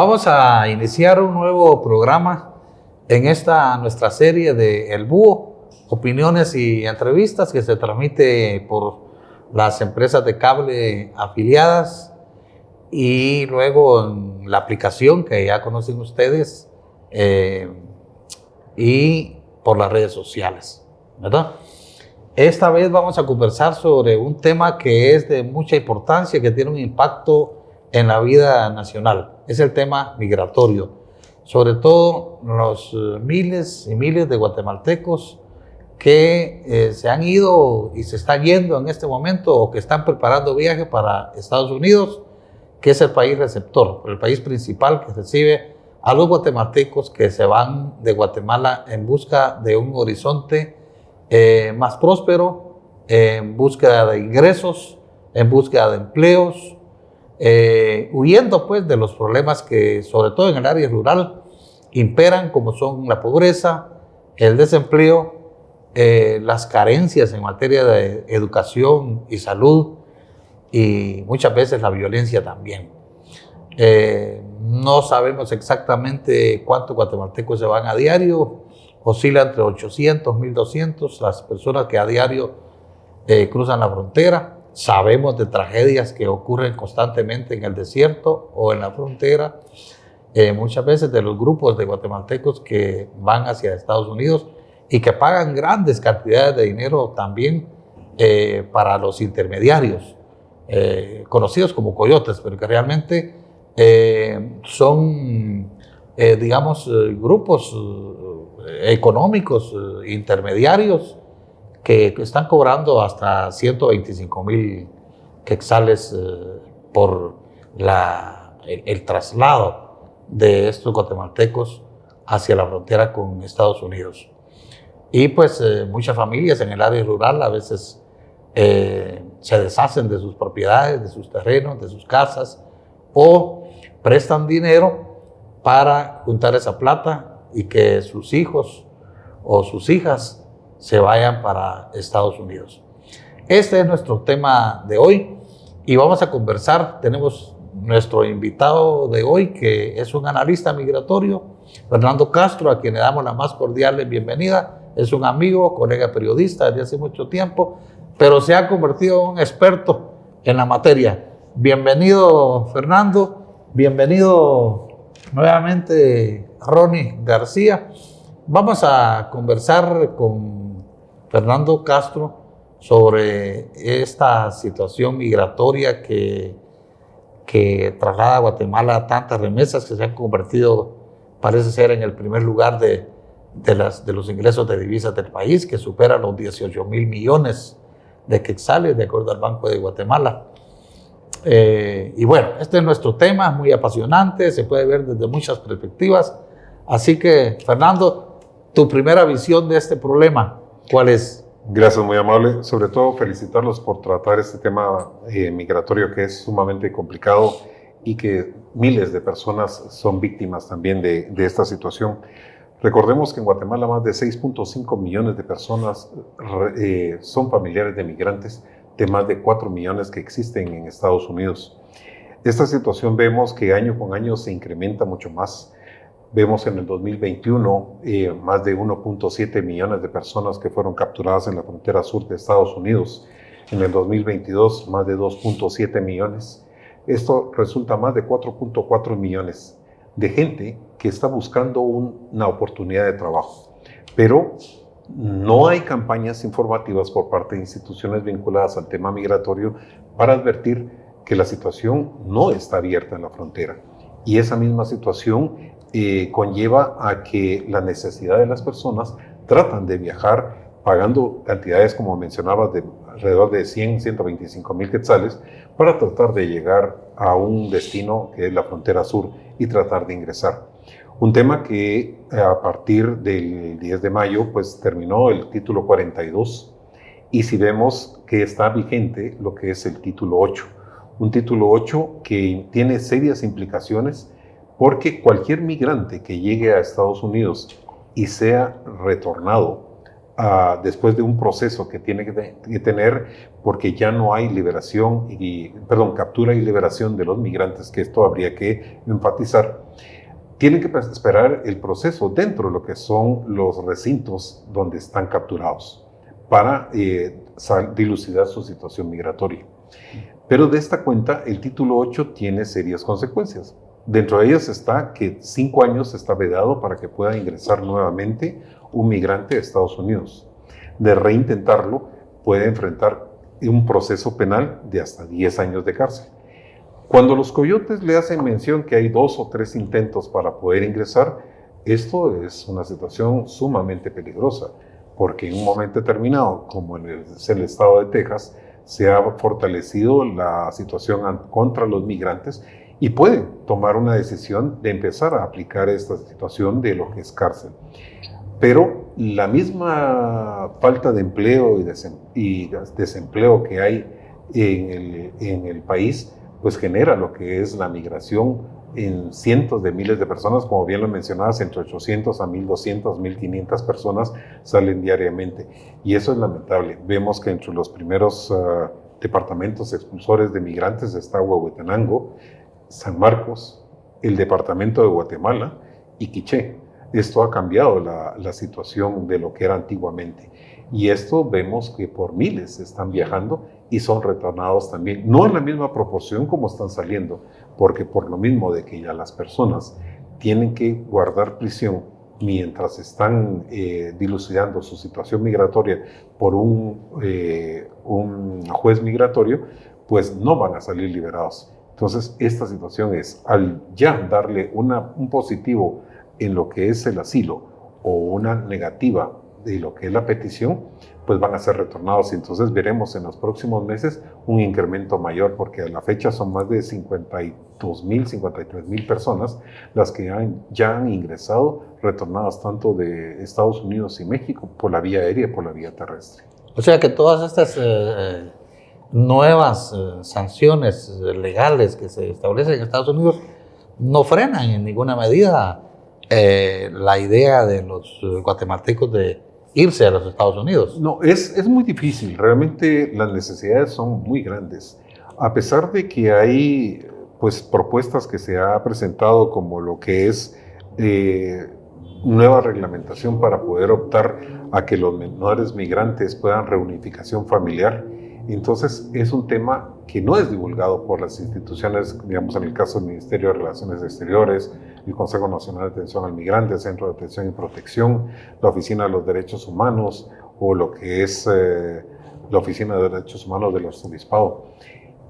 Vamos a iniciar un nuevo programa en esta nuestra serie de El Búho, opiniones y entrevistas que se transmite por las empresas de cable afiliadas y luego en la aplicación que ya conocen ustedes y por las redes sociales, ¿verdad? Esta vez vamos a conversar sobre un tema que es de mucha importancia, que tiene un impacto en la vida nacional. Es el tema migratorio. Sobre todo los miles y miles de guatemaltecos que se han ido y se están yendo en este momento o que están preparando viaje para Estados Unidos, que es el país receptor, el país principal que recibe a los guatemaltecos que se van de Guatemala en busca de un horizonte más próspero, en búsqueda de ingresos, en búsqueda de empleos, huyendo pues de los problemas que sobre todo en el área rural imperan, como son la pobreza, el desempleo, las carencias en materia de educación y salud y muchas veces la violencia también. No sabemos exactamente cuántos guatemaltecos se van a diario, oscila entre 800, 1200 las personas que a diario cruzan la frontera. Sabemos de tragedias que ocurren constantemente en el desierto o en la frontera, muchas veces de los grupos de guatemaltecos que van hacia Estados Unidos y que pagan grandes cantidades de dinero también para los intermediarios, conocidos como coyotes, pero que realmente son, grupos económicos intermediarios que están cobrando hasta 125,000 quetzales por el traslado de estos guatemaltecos hacia la frontera con Estados Unidos. Y pues muchas familias en el área rural a veces se deshacen de sus propiedades, de sus terrenos, de sus casas, o prestan dinero para juntar esa plata y que sus hijos o sus hijas se vayan para Estados Unidos. Este es nuestro tema de hoy y vamos a conversar. Tenemos nuestro invitado de hoy, que es un analista migratorio, Fernando Castro, a quien le damos la más cordial bienvenida. Es un amigo, colega periodista desde hace mucho tiempo, pero se ha convertido en un experto en la materia. Bienvenido, Fernando. Bienvenido nuevamente, Ronnie García. Vamos a conversar con Fernando Castro sobre esta situación migratoria que traslada a Guatemala tantas remesas que se han convertido, parece ser, en el primer lugar de los ingresos de divisas del país, que superan los 18,000 millones de quetzales, de acuerdo al Banco de Guatemala. Y bueno, este es nuestro tema, muy apasionante, se puede ver desde muchas perspectivas. Así que, Fernando, tu primera visión de este problema, ¿cuál es? Gracias, muy amable. Sobre todo felicitarlos por tratar este tema migratorio, que es sumamente complicado y que miles de personas son víctimas también de esta situación. Recordemos que en Guatemala más de 6.5 millones de personas son familiares de migrantes, de más de 4 millones que existen en Estados Unidos. Esta situación vemos que año con año se incrementa mucho más. Vemos en el 2021 más de 1.7 millones de personas que fueron capturadas en la frontera sur de Estados Unidos. En el 2022 más de 2.7 millones. Esto resulta más de 4.4 millones de gente que está buscando una oportunidad de trabajo. Pero no hay campañas informativas por parte de instituciones vinculadas al tema migratorio para advertir que la situación no está abierta en la frontera. Y esa misma situación conlleva a que la necesidad de las personas tratan de viajar pagando cantidades, como mencionabas, de alrededor de 125,000 quetzales para tratar de llegar a un destino que es la frontera sur y tratar de ingresar. Un tema que a partir del 10 de mayo pues terminó el título 42 y si vemos que está vigente lo que es el título 8. Un título 8 que tiene serias implicaciones porque cualquier migrante que llegue a Estados Unidos y sea retornado después de un proceso que tiene que tener, porque ya no hay captura y liberación de los migrantes, que esto habría que enfatizar. Tienen que esperar el proceso dentro de lo que son los recintos donde están capturados para dilucidar su situación migratoria. Pero de esta cuenta, el título 8 tiene serias consecuencias. Dentro de ellas está que 5 años está vedado para que pueda ingresar nuevamente un migrante a Estados Unidos. De reintentarlo, puede enfrentar un proceso penal de hasta 10 años de cárcel. Cuando los coyotes le hacen mención que hay 2 o 3 intentos para poder ingresar, esto es una situación sumamente peligrosa, porque en un momento determinado, como en el estado de Texas, se ha fortalecido la situación contra los migrantes y pueden tomar una decisión de empezar a aplicar esta situación de lo que es cárcel. Pero la misma falta de empleo y desempleo que hay en el país, pues genera lo que es la migración en cientos de miles de personas, como bien lo mencionabas, entre 800 a 1.200, 1.500 personas salen diariamente. Y eso es lamentable. Vemos que entre los primeros departamentos expulsores de migrantes está Huehuetenango, San Marcos, el departamento de Guatemala y Quiché. Esto ha cambiado la situación de lo que era antiguamente. Y esto vemos que por miles están viajando y son retornados también, no en la misma proporción como están saliendo, porque por lo mismo de que ya las personas tienen que guardar prisión mientras están dilucidando su situación migratoria por un juez migratorio, pues no van a salir liberados. Entonces, esta situación es, al ya darle un positivo en lo que es el asilo o una negativa de lo que es la petición, pues van a ser retornados. Y entonces veremos en los próximos meses un incremento mayor, porque a la fecha son más de 52,000, 53,000 personas las que ya han ingresado, retornadas tanto de Estados Unidos y México por la vía aérea y por la vía terrestre. O sea que todas estas nuevas sanciones legales que se establecen en Estados Unidos no frenan en ninguna medida la idea de los guatemaltecos de irse a los Estados Unidos. No, es muy difícil. Realmente las necesidades son muy grandes. A pesar de que hay pues, propuestas que se ha presentado como lo que es nueva reglamentación para poder optar a que los menores migrantes puedan reunificación familiar, entonces es un tema que no es divulgado por las instituciones, digamos en el caso del Ministerio de Relaciones Exteriores, el Consejo Nacional de Atención al Migrante, el Centro de Atención y Protección, la Oficina de los Derechos Humanos o lo que es la Oficina de Derechos Humanos del Arzobispado.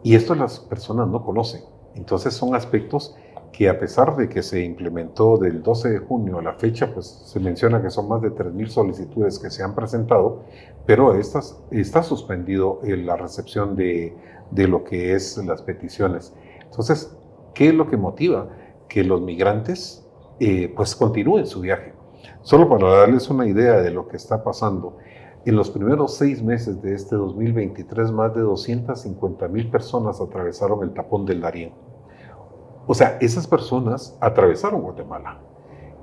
Y esto las personas no conocen. Entonces son aspectos que a pesar de que se implementó del 12 de junio a la fecha, pues se menciona que son más de 3,000 solicitudes que se han presentado, pero está suspendido la recepción de lo que es las peticiones. Entonces, ¿qué es lo que motiva? Que los migrantes pues continúen su viaje. Solo para darles una idea de lo que está pasando, en los primeros 6 meses de este 2023, más de 250,000 personas atravesaron el tapón del Darién. O sea, esas personas atravesaron Guatemala.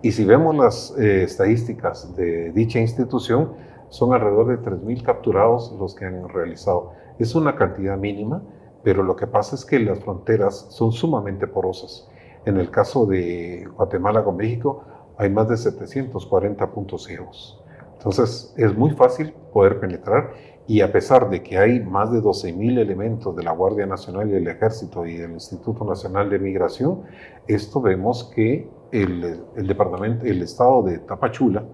Y si vemos las estadísticas de dicha institución, son alrededor de 3,000 capturados los que han realizado. Es una cantidad mínima, pero lo que pasa es que las fronteras son sumamente porosas. En el caso de Guatemala con México, hay más de 740 puntos ciegos. Entonces, es muy fácil poder penetrar y a pesar de que hay más de 12,000 elementos de la Guardia Nacional y del Ejército y del Instituto Nacional de Migración, esto vemos que el estado de Tapachula,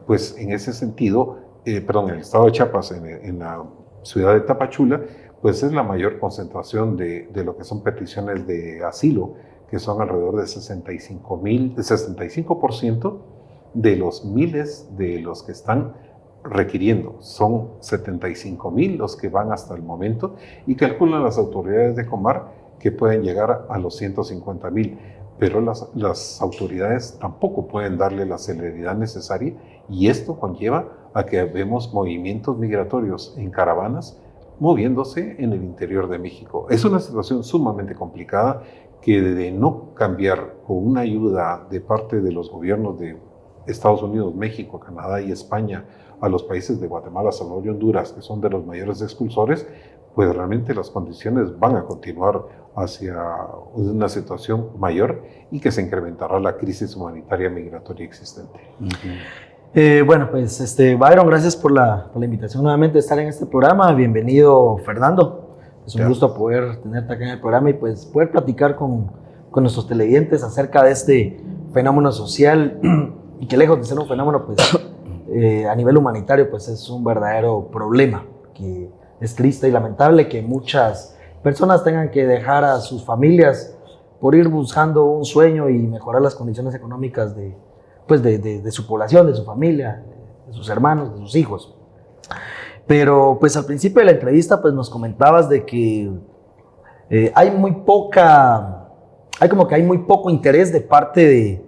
pues en ese sentido, el estado de Chiapas, en la ciudad de Tapachula, pues es la mayor concentración de lo que son peticiones de asilo, que son alrededor de 65% de los miles de los que están requiriendo. Son 75,000 los que van hasta el momento y calculan las autoridades de Comar que pueden llegar a los 150,000, pero las autoridades tampoco pueden darle la celeridad necesaria y esto conlleva a que vemos movimientos migratorios en caravanas moviéndose en el interior de México. Es una situación sumamente complicada que de no cambiar con una ayuda de parte de los gobiernos de Estados Unidos, México, Canadá y España, a los países de Guatemala, Salvador y Honduras, que son de los mayores expulsores, pues realmente las condiciones van a continuar hacia una situación mayor y que se incrementará la crisis humanitaria migratoria existente. Bueno, pues Byron, gracias por la invitación nuevamente de estar en este programa. Bienvenido, Fernando. Es un gusto poder tenerte acá en el programa y pues poder platicar con nuestros televidentes acerca de este fenómeno social y que lejos de ser un fenómeno, pues a nivel humanitario, pues es un verdadero problema, que es triste y lamentable que muchas personas tengan que dejar a sus familias por ir buscando un sueño y mejorar las condiciones económicas de su población, de su familia, de sus hermanos, de sus hijos. Pero pues al principio de la entrevista pues nos comentabas de que hay muy poco interés de parte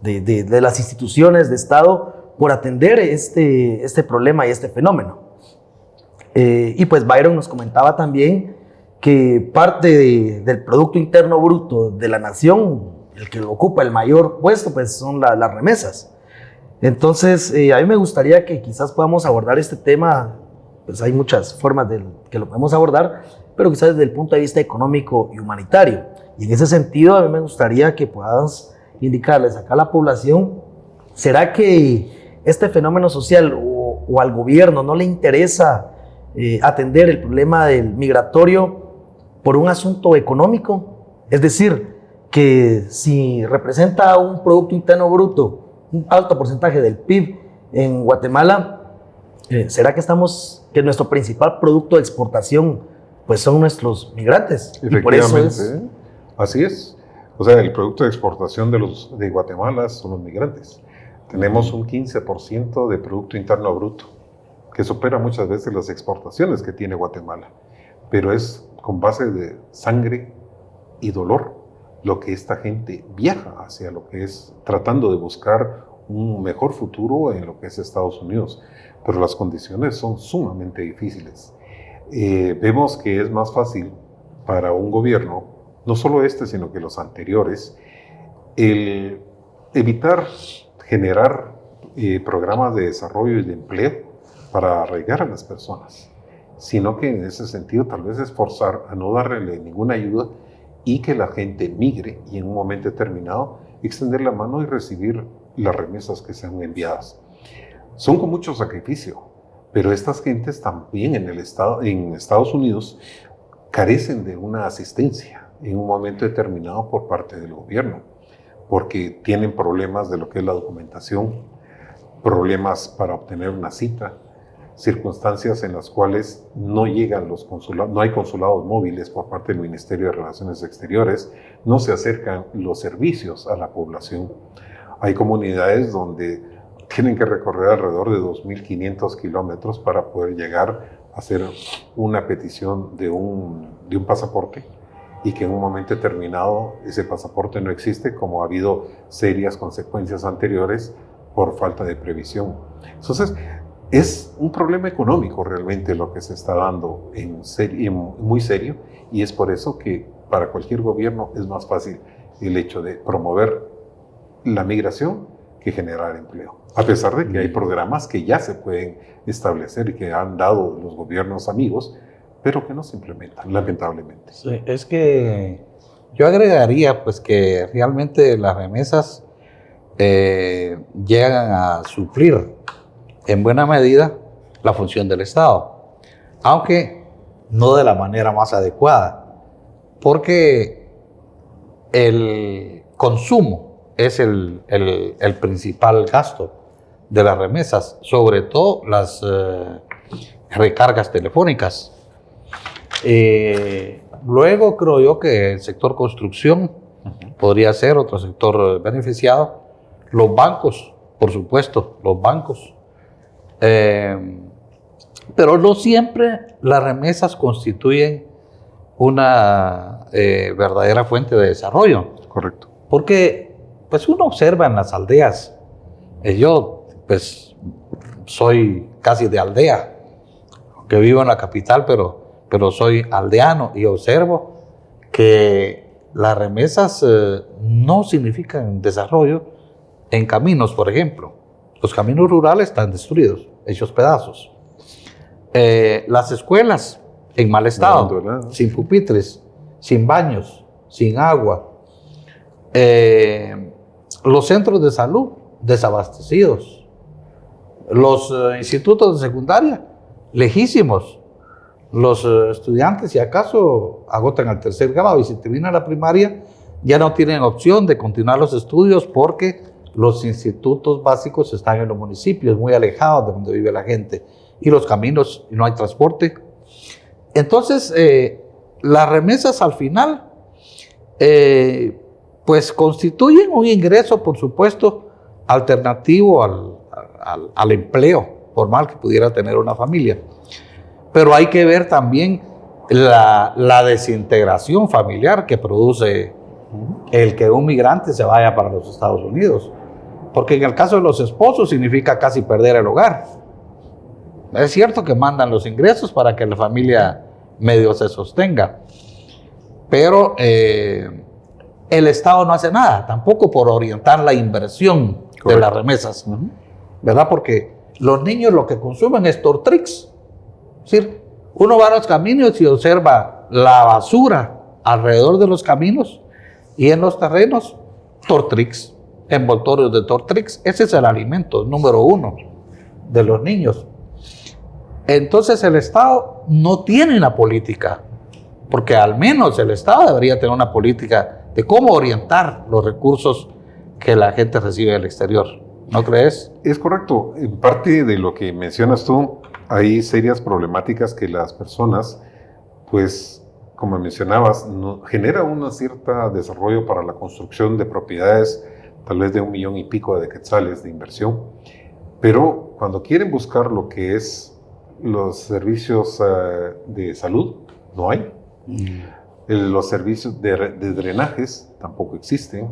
de las instituciones de Estado por atender este problema y este fenómeno. Y pues Byron nos comentaba también que parte del Producto Interno Bruto de la nación, el que ocupa el mayor puesto, pues son las remesas. Entonces, a mí me gustaría que quizás podamos abordar este tema, pues hay muchas formas que lo podemos abordar, pero quizás desde el punto de vista económico y humanitario. Y en ese sentido, a mí me gustaría que puedas indicarles acá a la población, ¿será que este fenómeno social o al gobierno no le interesa atender el problema del migratorio por un asunto económico? Es decir, que si representa un Producto Interno Bruto, un alto porcentaje del PIB en Guatemala, ¿será que nuestro principal producto de exportación pues son nuestros migrantes? Efectivamente, y por eso así es. O sea, el producto de exportación de Guatemala son los migrantes. Tenemos un 15% de Producto Interno Bruto, que supera muchas veces las exportaciones que tiene Guatemala, pero es con base de sangre y dolor lo que esta gente viaja hacia lo que es tratando de buscar un mejor futuro en lo que es Estados Unidos, pero las condiciones son sumamente difíciles. Vemos que es más fácil para un gobierno, no solo sino que los anteriores, el evitar generar programas de desarrollo y de empleo para arraigar a las personas, sino que en ese sentido tal vez esforzar a no darle ninguna ayuda y que la gente migre y en un momento determinado extender la mano y recibir las remesas que sean enviadas. Son con mucho sacrificio, pero estas gentes también en Estados Unidos carecen de una asistencia en un momento determinado por parte del gobierno, porque tienen problemas de lo que es la documentación, problemas para obtener una cita, circunstancias en las cuales no llegan los consulados, no hay consulados móviles por parte del Ministerio de Relaciones Exteriores, no se acercan los servicios a la población. Hay comunidades donde tienen que recorrer alrededor de 2.500 kilómetros para poder llegar a hacer una petición de un pasaporte y que en un momento determinado ese pasaporte no existe, como ha habido serias consecuencias anteriores por falta de previsión. Entonces, es un problema económico realmente lo que se está dando muy serio, y es por eso que para cualquier gobierno es más fácil el hecho de promover la migración que generar empleo. A pesar de que hay programas que ya se pueden establecer y que han dado los gobiernos amigos, pero que no se implementan, lamentablemente. Sí, es que yo agregaría pues que realmente las remesas llegan a suplir en buena medida la función del Estado, aunque no de la manera más adecuada, porque el consumo es el principal gasto de las remesas, sobre todo las recargas telefónicas. Luego creo yo que el sector construcción podría ser otro sector beneficiado, los bancos, por supuesto, los bancos. Pero no siempre las remesas constituyen una verdadera fuente de desarrollo. Correcto. Porque pues uno observa en las aldeas, yo pues soy casi de aldea, que vivo en la capital, pero soy aldeano y observo que las remesas no significan desarrollo en caminos, por ejemplo. Los caminos rurales están destruidos, hechos pedazos. Las escuelas en mal estado, sin pupitres, sin baños, sin agua. Los centros de salud desabastecidos. Los institutos de secundaria lejísimos. Los estudiantes, si acaso, agotan al tercer grado y si terminan la primaria, ya no tienen opción de continuar los estudios porque los institutos básicos están en los municipios, muy alejados de donde vive la gente, y los caminos, y no hay transporte. Entonces, las remesas al final, pues constituyen un ingreso, por supuesto, alternativo al empleo formal que pudiera tener una familia. Pero hay que ver también la desintegración familiar que produce el que un migrante se vaya para los Estados Unidos. Porque en el caso de los esposos significa casi perder el hogar. Es cierto que mandan los ingresos para que la familia medio se sostenga, pero el Estado no hace nada, tampoco por orientar la inversión de las remesas, ¿verdad? Porque los niños lo que consumen es Tortrix. Es decir, uno va a los caminos y observa la basura alrededor de los caminos y en los terrenos, Tortrix, envoltorios de Tortrix. Ese es el alimento número 1 de los niños. Entonces el Estado no tiene una política, porque al menos el Estado debería tener una política de cómo orientar los recursos que la gente recibe del exterior. ¿No crees? Es correcto. En parte de lo que mencionas tú, hay serias problemáticas que las personas, pues, como mencionabas, genera un cierto desarrollo para la construcción de propiedades, tal vez de 1 millón y pico de quetzales de inversión, pero cuando quieren buscar lo que es los servicios de salud, no hay. Los servicios de drenajes tampoco existen.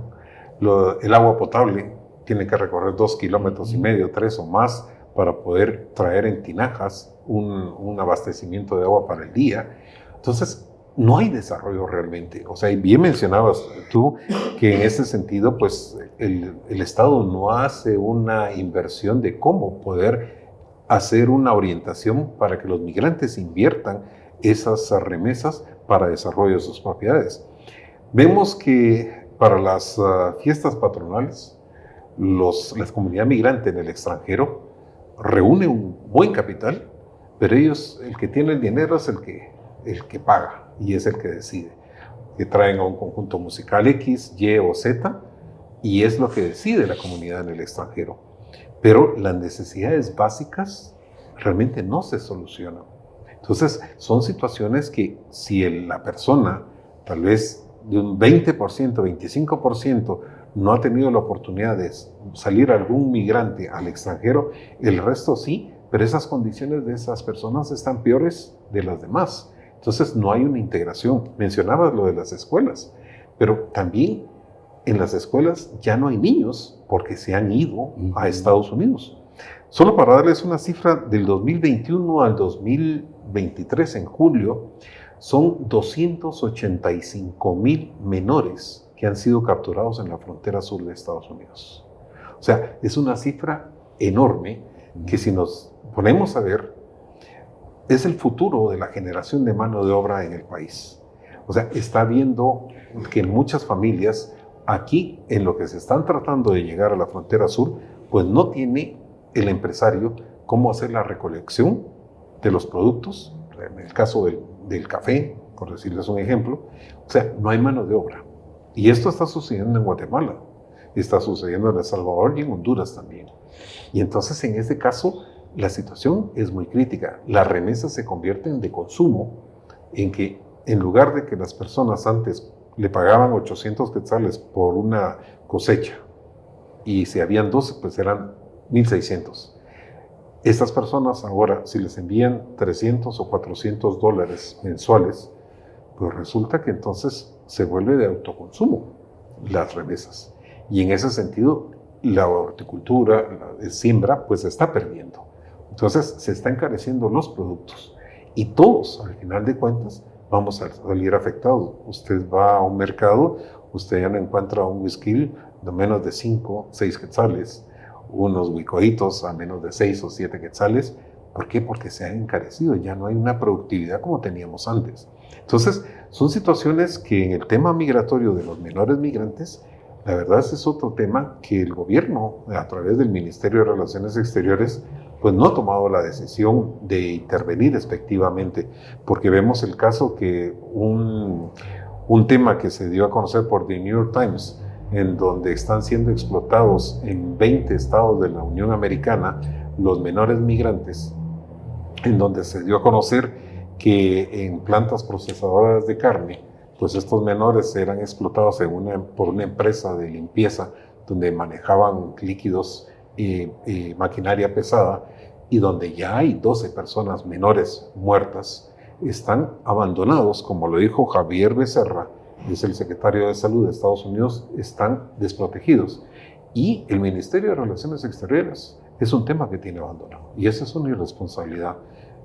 El agua potable tiene que recorrer 2,5 kilómetros, 3 o más, para poder traer en tinajas un abastecimiento de agua para el día. Entonces, no hay desarrollo realmente. O sea, y bien mencionabas tú que en ese sentido, pues, el Estado no hace una inversión de cómo poder hacer una orientación para que los migrantes inviertan esas remesas para desarrollo de sus propiedades. Vemos que para las fiestas patronales, la comunidad migrante en el extranjero reúne un buen capital, pero ellos, el que tiene el dinero es el que paga y es el que decide. Que traen a un conjunto musical X, Y o Z, y es lo que decide la comunidad en el extranjero. Pero las necesidades básicas realmente no se solucionan. Entonces, son situaciones que si la persona, tal vez de un 20%, 25%, no ha tenido la oportunidad de salir algún migrante al extranjero, el resto sí, pero esas condiciones de esas personas están peores de las demás. Entonces, no hay una integración. Mencionabas lo de las escuelas, pero también en las escuelas ya no hay niños porque se han ido a Estados Unidos. Solo para darles una cifra, del 2021 al 2023, en julio, son 285,000 menores que han sido capturados en la frontera sur de Estados Unidos. O sea, es una cifra enorme que si nos ponemos a ver, es el futuro de la generación de mano de obra en el país. O sea, está viendo que muchas familias aquí, en lo que se están tratando de llegar a la frontera sur, pues no tiene el empresario cómo hacer la recolección de los productos, en el caso del café, por decirles un ejemplo. O sea, no hay mano de obra. Y esto está sucediendo en Guatemala, está sucediendo en El Salvador y en Honduras también. Y entonces, en este caso, la situación es muy crítica. Las remesas se convierten de consumo, en que en lugar de que las personas antes le pagaban 800 quetzales por una cosecha, y si habían 12, pues eran 1,600. Estas personas ahora, si les envían 300 o 400 dólares mensuales, pues resulta que entonces se vuelve de autoconsumo las remesas. Y en ese sentido, la horticultura, la siembra, pues se está perdiendo. Entonces se están encareciendo los productos. Y todos, al final de cuentas, vamos a salir afectados. Usted va a un mercado, usted ya no encuentra un whisky de menos de 5, 6 quetzales, unos huicoitos a menos de 6 o 7 quetzales. ¿Por qué? Porque se han encarecido, ya no hay una productividad como teníamos antes. Entonces, son situaciones que en el tema migratorio de los menores migrantes, la verdad ese es otro tema que el gobierno, a través del Ministerio de Relaciones Exteriores, pues no ha tomado la decisión de intervenir efectivamente, porque vemos el caso que un tema que se dio a conocer por The New York Times, en donde están siendo explotados en 20 estados de la Unión Americana los menores migrantes, en donde se dio a conocer que en plantas procesadoras de carne, pues estos menores eran explotados por una empresa de limpieza donde manejaban líquidos y maquinaria pesada, y donde ya hay 12 personas menores muertas, están abandonados, como lo dijo Javier Becerra, que es el secretario de Salud de Estados Unidos, están desprotegidos. Y el Ministerio de Relaciones Exteriores es un tema que tiene abandonado, y esa es una irresponsabilidad.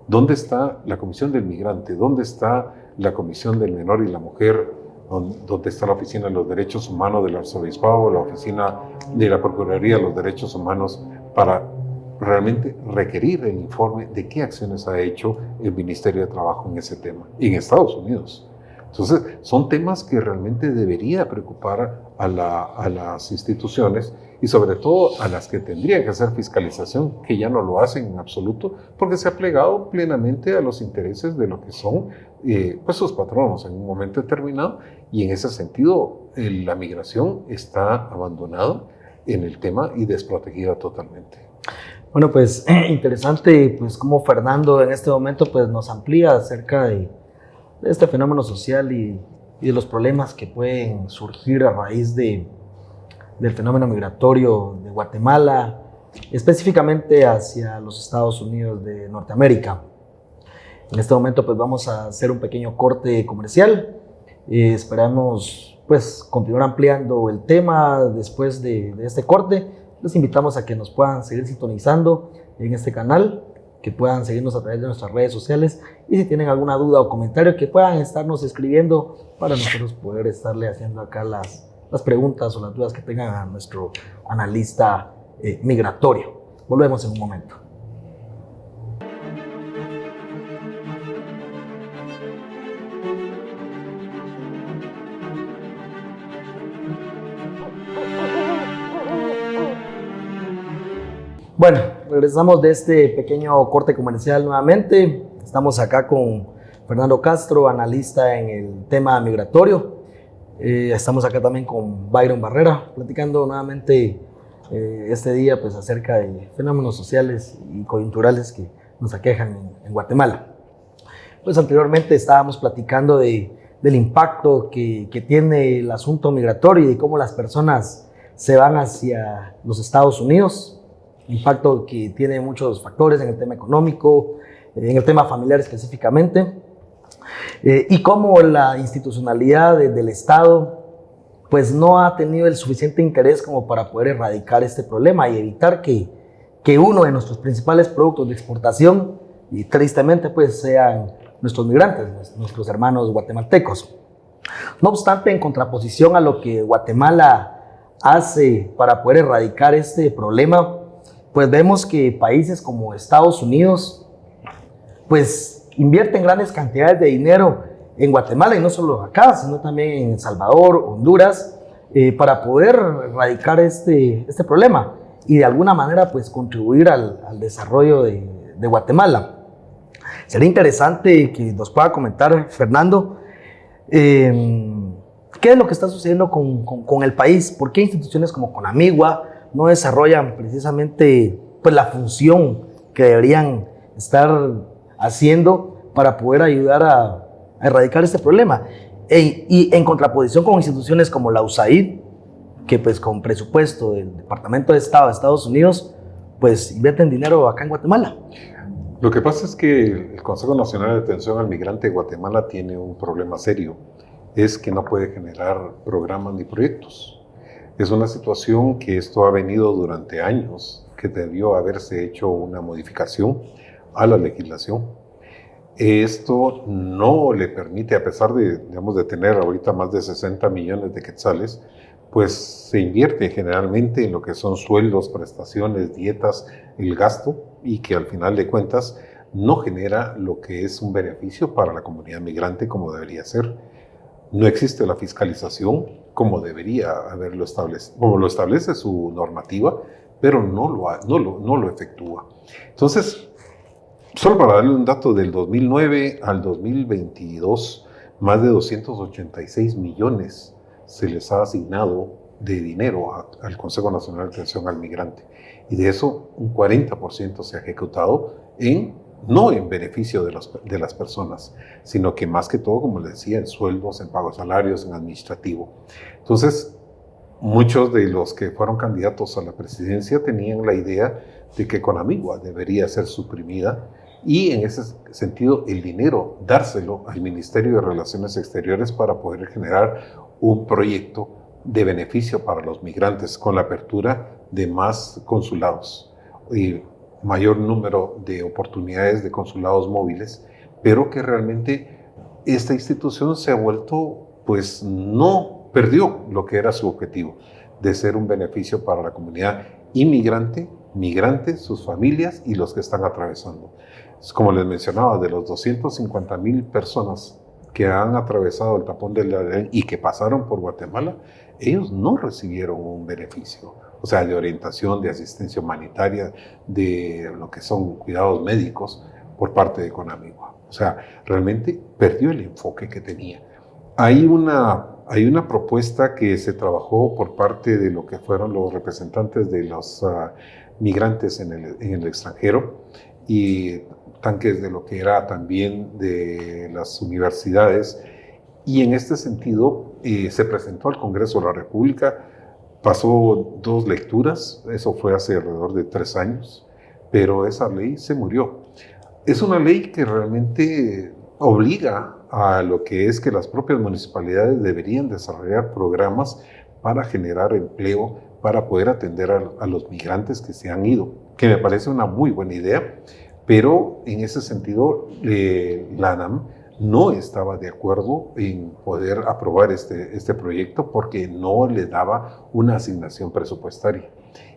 ¿Dónde está la Comisión del Migrante? ¿Dónde está la Comisión del Menor y la Mujer? ¿Dónde está la Oficina de los Derechos Humanos del Arzobispado, la Oficina de la Procuraduría de los Derechos Humanos, para realmente requerir el informe de qué acciones ha hecho el Ministerio de Trabajo en ese tema, en Estados Unidos? Entonces, son temas que realmente debería preocupar a las instituciones, y sobre todo a las que tendrían que hacer fiscalización, que ya no lo hacen en absoluto, porque se ha plegado plenamente a los intereses de lo que son pues sus patronos en un momento determinado, y en ese sentido la migración está abandonada en el tema y desprotegida totalmente. Bueno, pues interesante pues cómo Fernando en este momento pues nos amplía acerca de este fenómeno social y de los problemas que pueden surgir a raíz del fenómeno migratorio de Guatemala, específicamente hacia los Estados Unidos de Norteamérica. En este momento pues vamos a hacer un pequeño corte comercial. Esperamos pues continuar ampliando el tema después de este corte. Les invitamos a que nos puedan seguir sintonizando en este canal, que puedan seguirnos a través de nuestras redes sociales, y si tienen alguna duda o comentario que puedan estarnos escribiendo para nosotros poder estarle haciendo acá las preguntas o las dudas que tengan a nuestro analista migratorio. Volvemos en un momento. Bueno, regresamos de este pequeño corte comercial nuevamente. Estamos acá con Fernando Castro, analista en el tema migratorio. Estamos acá también con Byron Barrera, platicando nuevamente este día pues, acerca de fenómenos sociales y coyunturales que nos aquejan en Guatemala. Pues anteriormente estábamos platicando del impacto que tiene el asunto migratorio y de cómo las personas se van hacia los Estados Unidos. Impacto que tiene muchos factores en el tema económico, en el tema familiar específicamente, y cómo la institucionalidad del Estado pues no ha tenido el suficiente interés como para poder erradicar este problema y evitar que uno de nuestros principales productos de exportación, y tristemente pues sean nuestros migrantes, nuestros hermanos guatemaltecos. No obstante, en contraposición a lo que Guatemala hace para poder erradicar este problema, pues vemos que países como Estados Unidos pues invierten grandes cantidades de dinero en Guatemala, y no solo acá, sino también en El Salvador, Honduras, para poder erradicar este problema y de alguna manera pues contribuir al desarrollo de Guatemala. Sería interesante que nos pueda comentar, Fernando, qué es lo que está sucediendo con el país, por qué instituciones como Conamigua no desarrollan precisamente pues, la función que deberían estar haciendo para poder ayudar a erradicar este problema. Y en contraposición con instituciones como la USAID, que pues con presupuesto del Departamento de Estado de Estados Unidos, pues invierten dinero acá en Guatemala. Lo que pasa es que el Consejo Nacional de Atención al Migrante de Guatemala tiene un problema serio, es que no puede generar programas ni proyectos. Es una situación que esto ha venido durante años, que debió haberse hecho una modificación a la legislación. Esto no le permite, a pesar de, digamos, de tener ahorita más de 60 millones de quetzales, pues se invierte generalmente en lo que son sueldos, prestaciones, dietas, el gasto, y que al final de cuentas no genera lo que es un beneficio para la comunidad migrante como debería ser. No existe la fiscalización como debería haberlo establecido, como lo establece su normativa, pero no lo efectúa. Entonces, solo para darle un dato, del 2009 al 2022, más de 286 millones se les ha asignado de dinero al Consejo Nacional de Atención al Migrante. Y de eso, un 40% se ha ejecutado no en beneficio de las personas, sino que más que todo, como les decía, en sueldos, en pagos salarios, en administrativo. Entonces, muchos de los que fueron candidatos a la presidencia tenían la idea de que Conamigua debería ser suprimida, y en ese sentido el dinero dárselo al Ministerio de Relaciones Exteriores para poder generar un proyecto de beneficio para los migrantes con la apertura de más consulados y mayor número de oportunidades de consulados móviles, pero que realmente esta institución se ha vuelto, pues no perdió lo que era su objetivo de ser un beneficio para la comunidad inmigrante, migrantes, sus familias y los que están atravesando. Como les mencionaba, de los 250,000 personas que han atravesado el tapón del Darién y que pasaron por Guatemala, ellos no recibieron un beneficio, o sea, de orientación, de asistencia humanitaria, de lo que son cuidados médicos por parte de Conamigua. O sea, realmente perdió el enfoque que tenía. Hay una propuesta que se trabajó por parte de lo que fueron los representantes de los migrantes en el extranjero, y tanques de lo que era también de las universidades, y en este sentido se presentó al Congreso de la República, pasó 2 lecturas, eso fue hace alrededor de 3 años, pero esa ley se murió. Es una ley que realmente obliga a lo que es que las propias municipalidades deberían desarrollar programas para generar empleo, para poder atender a los migrantes que se han ido, que me parece una muy buena idea. Pero en ese sentido, la ANAM no estaba de acuerdo en poder aprobar este proyecto porque no le daba una asignación presupuestaria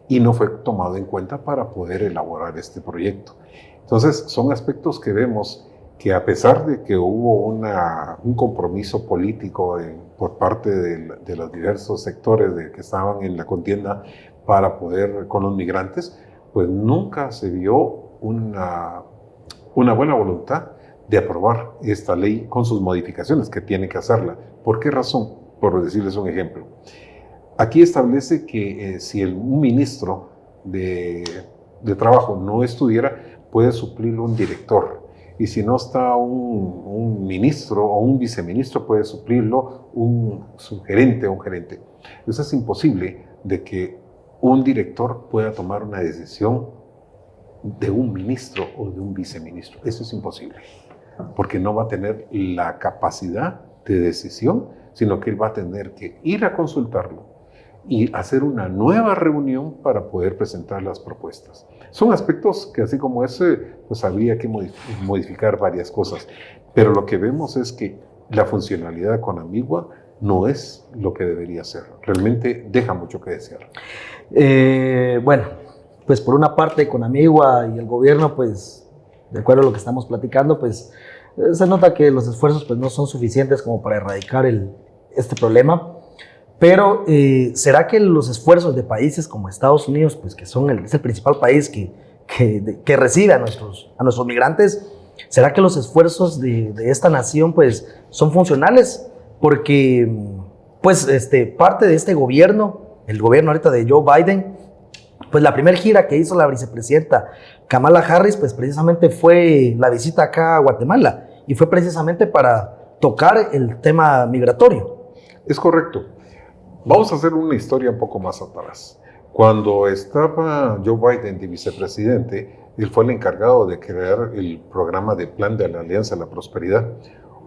y no fue tomado en cuenta para poder elaborar este proyecto. Entonces, son aspectos que vemos que, a pesar de que hubo un compromiso político por parte de los diversos sectores que estaban en la contienda para poder con los migrantes, pues nunca se vio una buena voluntad de aprobar esta ley con sus modificaciones, que tiene que hacerla. ¿Por qué razón? Por decirles un ejemplo. Aquí establece que si un ministro de trabajo no estuviera, puede suplirlo un director. Y si no está un ministro o un viceministro, puede suplirlo un subgerente o un gerente. Eso es imposible de que un director pueda tomar una decisión de un ministro o de un viceministro. Eso es imposible, porque no va a tener la capacidad de decisión, sino que él va a tener que ir a consultarlo y hacer una nueva reunión para poder presentar las propuestas. Son aspectos que, así como ese, pues habría que modificar varias cosas, pero lo que vemos es que la funcionalidad de Conamigua no es lo que debería ser. Realmente deja mucho que desear. Bueno, pues por una parte Conamigua y el gobierno, pues de acuerdo a lo que estamos platicando, pues se nota que los esfuerzos pues no son suficientes como para erradicar este problema. Pero ¿será que los esfuerzos de países como Estados Unidos, pues que es el principal país que recibe a nuestros migrantes, será que los esfuerzos de esta nación pues son funcionales? Porque pues parte de este gobierno, el gobierno ahorita de Joe Biden, pues la primera gira que hizo la vicepresidenta Kamala Harris, pues precisamente fue la visita acá a Guatemala, y fue precisamente para tocar el tema migratorio. Es correcto. Vamos a hacer una historia un poco más atrás. Cuando estaba Joe Biden de vicepresidente, él fue el encargado de crear el programa de Plan de la Alianza de la Prosperidad,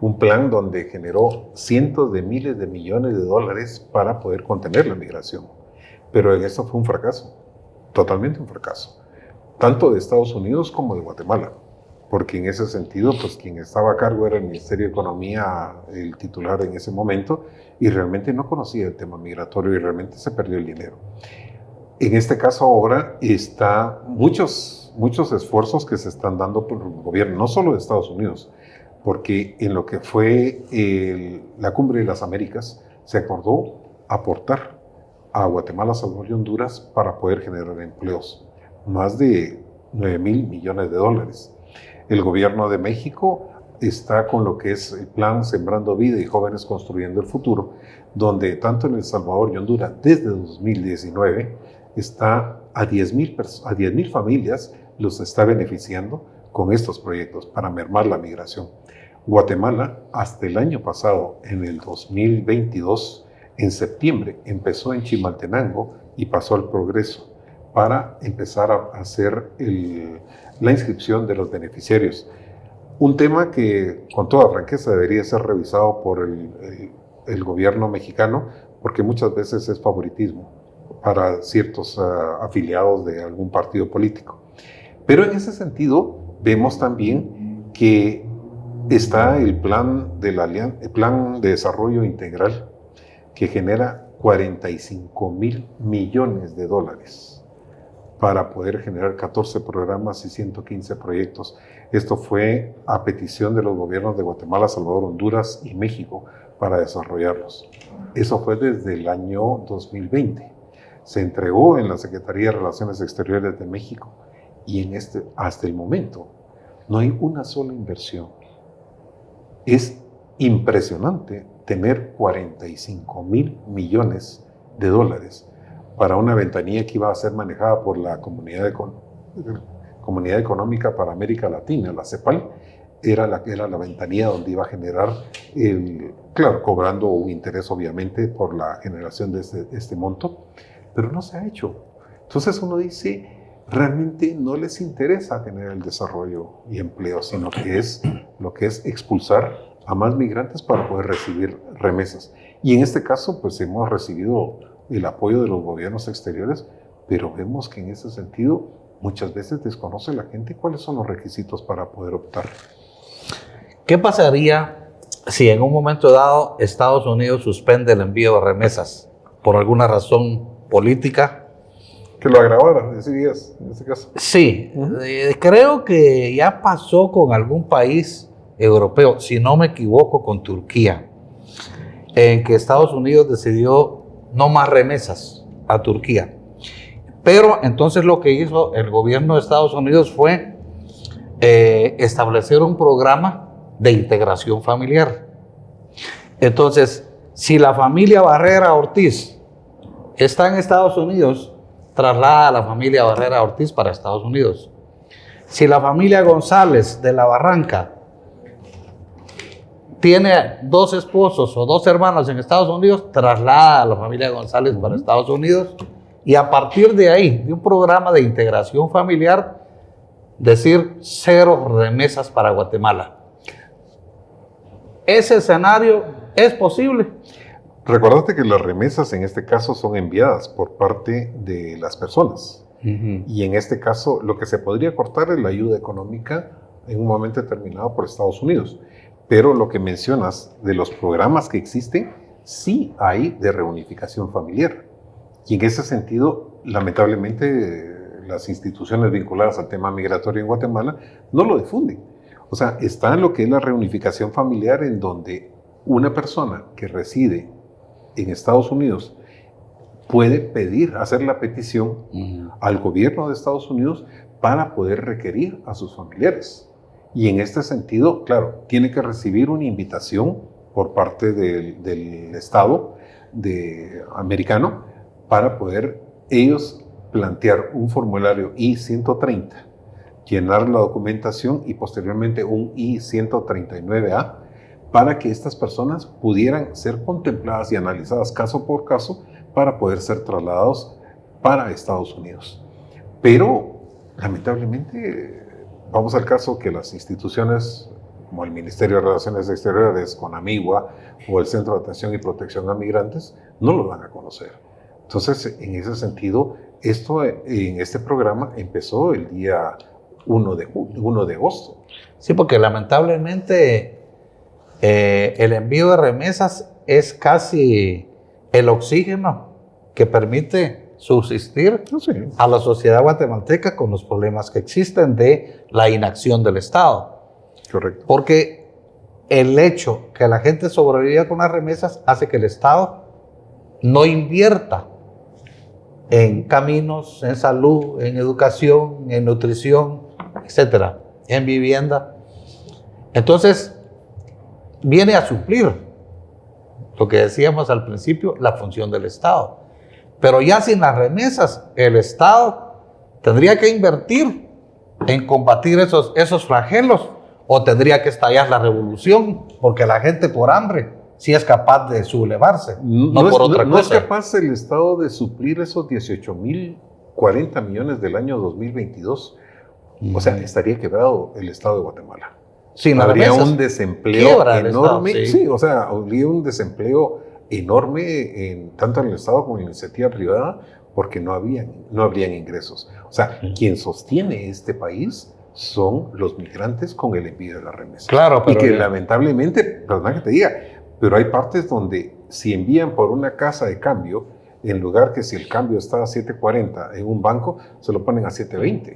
un plan donde generó cientos de miles de millones de dólares para poder contener la migración. Pero en esto fue un fracaso, totalmente un fracaso, tanto de Estados Unidos como de Guatemala. porque en ese sentido, pues quien estaba a cargo era el Ministerio de Economía, el titular en ese momento, y realmente no conocía el tema migratorio y realmente se perdió el dinero. En este caso ahora está muchos esfuerzos que se están dando por el gobierno, no solo de Estados Unidos, porque en lo que fue la Cumbre de las Américas se acordó aportar a Guatemala, Salvador y Honduras para poder generar empleos, más de 9,000 millones de dólares. El gobierno de México está con lo que es el plan Sembrando Vida y Jóvenes Construyendo el Futuro, donde tanto en El Salvador y Honduras, desde 2019, está a 10,000 familias los está beneficiando con estos proyectos para mermar la migración. Guatemala, hasta el año pasado, en el 2022, en septiembre, empezó en Chimaltenango y pasó al Progreso para empezar a hacer la inscripción de los beneficiarios. Un tema que, con toda franqueza, debería ser revisado por el gobierno mexicano, porque muchas veces es favoritismo para ciertos afiliados de algún partido político. Pero en ese sentido, vemos también que está el plan de desarrollo integral, que genera 45,000 millones de dólares para poder generar 14 programas y 115 proyectos. Esto fue a petición de los gobiernos de Guatemala, Salvador, Honduras y México para desarrollarlos. Eso fue desde el año 2020. Se entregó en la Secretaría de Relaciones Exteriores de México y hasta el momento no hay una sola inversión. Es impresionante tener 45,000 millones de dólares para una ventanilla que iba a ser manejada por la Comunidad Económica para América Latina, la CEPAL. Era la ventanilla donde iba a generar, claro, cobrando un interés obviamente por la generación de este monto, pero no se ha hecho. Entonces uno dice, realmente no les interesa generar el desarrollo y empleo, sino que es lo que es expulsar a más migrantes para poder recibir remesas. Y en este caso, pues hemos recibido el apoyo de los gobiernos exteriores, pero vemos que en ese sentido muchas veces desconoce la gente cuáles son los requisitos para poder optar. ¿Qué pasaría si en un momento dado Estados Unidos suspende el envío de remesas por alguna razón política? Que lo agravara, decías, en este caso. Sí, creo que ya pasó con algún país europeo, si no me equivoco, con Turquía, en que Estados Unidos decidió no más remesas a Turquía. Pero entonces lo que hizo el gobierno de Estados Unidos fue establecer un programa de integración familiar. Entonces, si la familia Barrera Ortiz está en Estados Unidos, traslada a la familia Barrera Ortiz para Estados Unidos. Si la familia González de La Barranca tiene 2 esposos o 2 hermanos en Estados Unidos, traslada a la familia González para Estados Unidos, y a partir de ahí, de un programa de integración familiar, decir 0 remesas para Guatemala. ¿Ese escenario es posible? Recordate que las remesas en este caso son enviadas por parte de las personas. Y en este caso lo que se podría cortar es la ayuda económica en un momento determinado por Estados Unidos. Pero lo que mencionas de los programas que existen, sí hay de reunificación familiar. Y en ese sentido, lamentablemente, las instituciones vinculadas al tema migratorio en Guatemala no lo difunden. O sea, está en lo que es la reunificación familiar, en donde una persona que reside en Estados Unidos puede hacer la petición al gobierno de Estados Unidos para poder requerir a sus familiares. Y en este sentido, claro, tiene que recibir una invitación por parte del Estado americano para poder ellos plantear un formulario I-130, llenar la documentación y posteriormente un I-139A para que estas personas pudieran ser contempladas y analizadas caso por caso para poder ser trasladados para Estados Unidos. Pero, lamentablemente, vamos al caso que las instituciones como el Ministerio de Relaciones Exteriores, CONAMIGUA o el Centro de Atención y Protección a Migrantes, no lo dan a conocer. Entonces, en ese sentido, esto en este programa empezó el día 1 de agosto. Sí, porque lamentablemente el envío de remesas es casi el oxígeno que permite subsistir a la sociedad guatemalteca con los problemas que existen de la inacción del Estado. Correcto. Porque el hecho que la gente sobreviva con las remesas hace que el Estado no invierta en caminos, en salud, en educación, en nutrición, etcétera, en vivienda. Entonces, viene a suplir lo que decíamos al principio, la función del Estado. Pero ya sin las remesas, el Estado tendría que invertir en combatir esos flagelos, o tendría que estallar la revolución, porque la gente por hambre sí es capaz de sublevarse, no por otra cosa. No es capaz el Estado de suplir esos 18.040 millones del año 2022. O sea, estaría quebrado el Estado de Guatemala. Sin habría remesas, un desempleo enorme. Estado, sí. O sea, habría un desempleo enorme tanto en el Estado como en la iniciativa privada, porque no habrían ingresos. O sea, quien sostiene este país son los migrantes con el envío de la remesa. Claro, pero y que lamentablemente, perdona que te diga, pero hay partes donde si envían por una casa de cambio, en lugar que si el cambio está a 7.40 en un banco, se lo ponen a 7.20.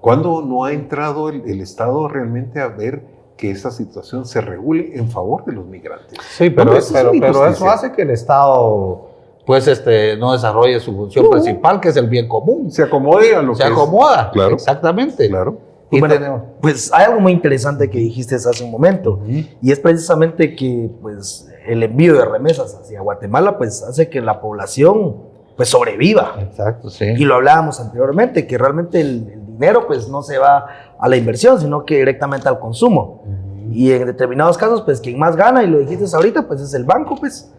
¿Cuándo no ha entrado el Estado realmente a ver que esa situación se regule en favor de los migrantes? Sí, pero eso hace que el Estado pues no desarrolle su función principal, que es el bien común. Se acomode a lo que se acomoda, claro, exactamente. Claro. Y bueno, pues hay algo muy interesante que dijiste hace un momento, y es precisamente que pues, el envío de remesas hacia Guatemala pues, hace que la población pues, sobreviva. Exacto, sí. Y lo hablábamos anteriormente, que realmente el dinero pues, no se va a la inversión, sino que directamente al consumo. Y en determinados casos, pues quien más gana, y lo dijiste ahorita, pues es el banco, pues,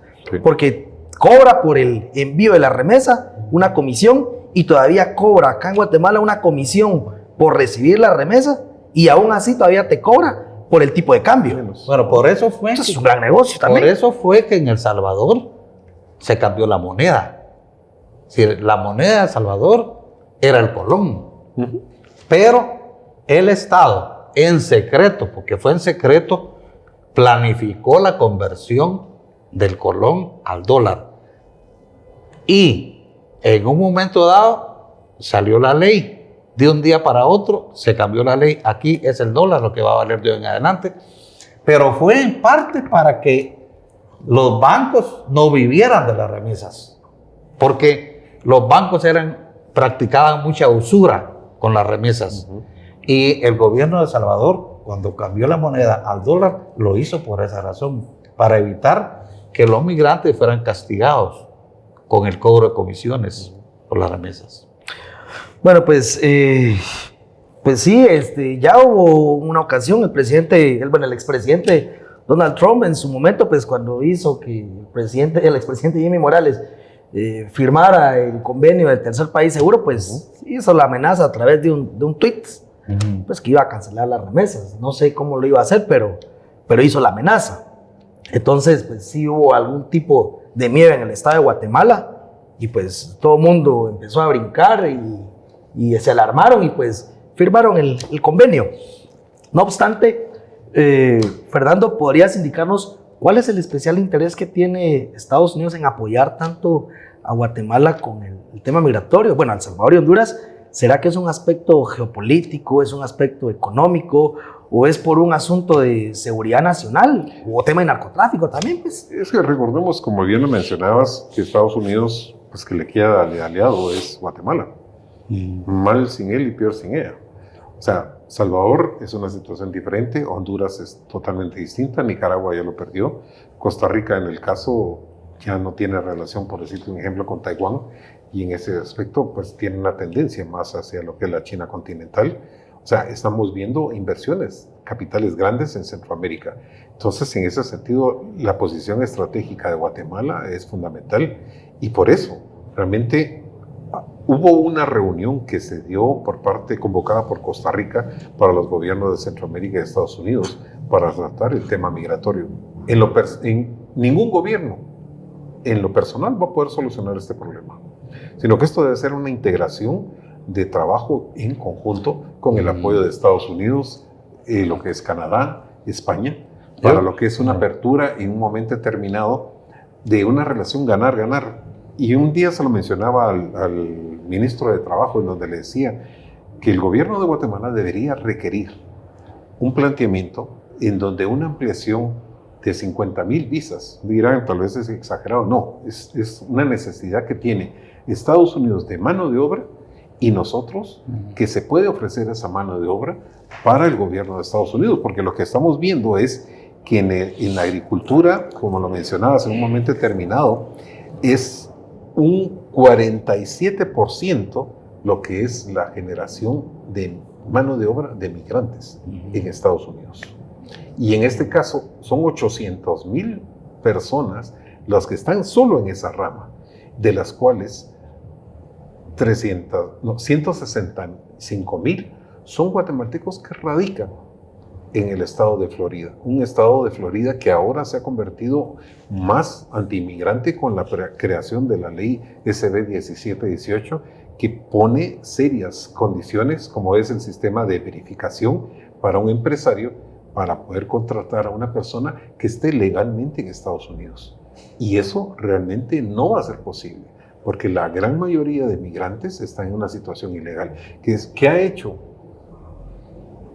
porque cobra por el envío de la remesa una comisión, y todavía cobra acá en Guatemala una comisión por recibir la remesa, y aún así todavía te cobra por el tipo de cambio. Bueno, por eso fue es un gran negocio también. Por eso fue que en El Salvador se cambió la moneda. Si la moneda de El Salvador era el colón, pero el Estado en secreto, porque fue en secreto, planificó la conversión del colón al dólar. Y en un momento dado salió la ley. De un día para otro se cambió la ley. Aquí es el dólar lo que va a valer de hoy en adelante. Pero fue en parte para que los bancos no vivieran de las remesas. Porque los bancos practicaban mucha usura con las remesas. Y el gobierno de El Salvador, cuando cambió la moneda al dólar, lo hizo por esa razón, para evitar que los migrantes fueran castigados con el cobro de comisiones por las remesas. Bueno, pues sí, ya hubo una ocasión, el expresidente Donald Trump en su momento, pues cuando hizo que el expresidente Jimmy Morales firmara el convenio del tercer país seguro, pues hizo la amenaza a través de un tweet, pues que iba a cancelar las remesas. No sé cómo lo iba a hacer, pero hizo la amenaza. Entonces, pues sí hubo algún tipo de miedo en el estado de Guatemala, y pues todo el mundo empezó a brincar y se alarmaron, y pues firmaron el convenio. No obstante, Fernando, ¿podrías indicarnos cuál es el especial interés que tiene Estados Unidos en apoyar tanto a Guatemala con el tema migratorio? Bueno, El Salvador y Honduras, ¿será que es un aspecto geopolítico, es un aspecto económico, o es por un asunto de seguridad nacional, o tema de narcotráfico también, pues? Es que recordemos, como bien lo mencionabas, que Estados Unidos, pues que le queda de aliado es Guatemala. Mal sin él y peor sin ella. O sea, Salvador es una situación diferente, Honduras es totalmente distinta, Nicaragua ya lo perdió, Costa Rica en el caso ya no tiene relación, por decirte un ejemplo, con Taiwán, y en ese aspecto pues tiene una tendencia más hacia lo que es la China continental. O sea, estamos viendo inversiones, capitales grandes en Centroamérica. Entonces, en ese sentido, la posición estratégica de Guatemala es fundamental, y por eso realmente hubo una reunión que se dio convocada por Costa Rica para los gobiernos de Centroamérica y de Estados Unidos para tratar el tema migratorio. Ningún gobierno en lo personal va a poder solucionar este problema, sino que esto debe ser una integración de trabajo en conjunto con el apoyo de Estados Unidos, lo que es Canadá, España, para lo que es una apertura en un momento determinado de una relación ganar-ganar. Y un día se lo mencionaba al ministro de Trabajo, en donde le decía que el gobierno de Guatemala debería requerir un planteamiento en donde una ampliación de 50,000 visas, dirán, tal vez es exagerado, no, es una necesidad que tiene Estados Unidos de mano de obra y nosotros, que se puede ofrecer esa mano de obra para el gobierno de Estados Unidos, porque lo que estamos viendo es que en la agricultura, como lo mencionabas en un momento determinado, es un 47% lo que es la generación de mano de obra de migrantes en Estados Unidos. Y en este caso son 800,000 personas las que están solo en esa rama, de las cuales 165,000 son guatemaltecos que radican en el estado de Florida. Un estado de Florida que ahora se ha convertido más antiinmigrante con la creación de la ley SB 1718, que pone serias condiciones, como es el sistema de verificación para un empresario para poder contratar a una persona que esté legalmente en Estados Unidos. Y eso realmente no va a ser posible, porque la gran mayoría de migrantes están en una situación ilegal. ¿Qué ha hecho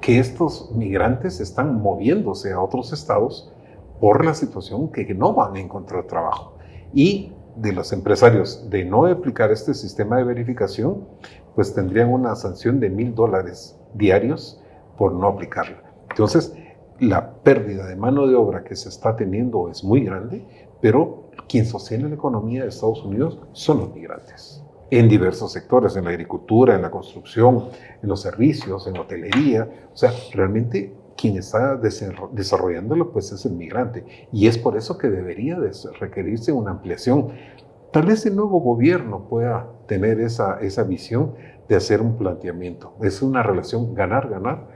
que estos migrantes están moviéndose a otros estados por la situación que no van a encontrar trabajo? Y de los empresarios de no aplicar este sistema de verificación, pues tendrían una sanción de $1,000 diarios por no aplicarla. Entonces, la pérdida de mano de obra que se está teniendo es muy grande, pero quien sostiene la economía de Estados Unidos son los migrantes. En diversos sectores, en la agricultura, en la construcción, en los servicios, en la hotelería. O sea, realmente quien está desarrollándolo pues es el migrante. Y es por eso que debería requerirse una ampliación. Tal vez el nuevo gobierno pueda tener esa visión de hacer un planteamiento. Es una relación ganar-ganar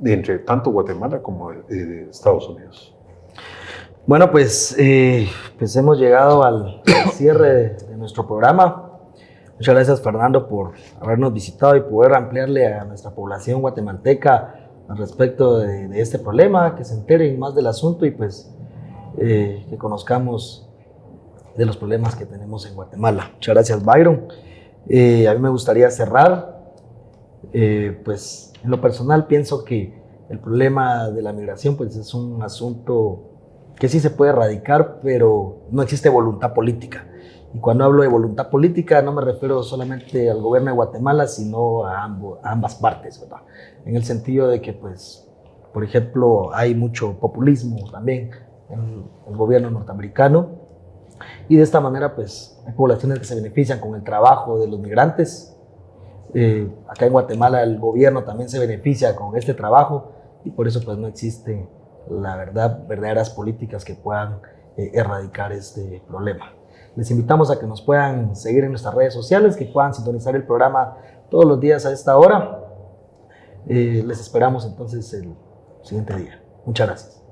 entre tanto Guatemala como Estados Unidos. Bueno, pues hemos llegado al cierre de nuestro programa. Muchas gracias, Fernando, por habernos visitado y poder ampliarle a nuestra población guatemalteca al respecto de este problema, que se enteren más del asunto y pues que conozcamos de los problemas que tenemos en Guatemala. Muchas gracias, Byron. A mí me gustaría cerrar, pues en lo personal pienso que el problema de la migración pues es un asunto que sí se puede erradicar, pero no existe voluntad política. Y cuando hablo de voluntad política no me refiero solamente al gobierno de Guatemala, sino a ambas partes, ¿verdad? En el sentido de que, pues, por ejemplo, hay mucho populismo también en el gobierno norteamericano, y de esta manera, pues, hay poblaciones que se benefician con el trabajo de los migrantes. Acá en Guatemala el gobierno también se beneficia con este trabajo, y por eso, pues, no existe, la verdad, verdaderas políticas que puedan erradicar este problema. Les invitamos a que nos puedan seguir en nuestras redes sociales, que puedan sintonizar el programa todos los días a esta hora. Les esperamos entonces el siguiente día. Muchas gracias.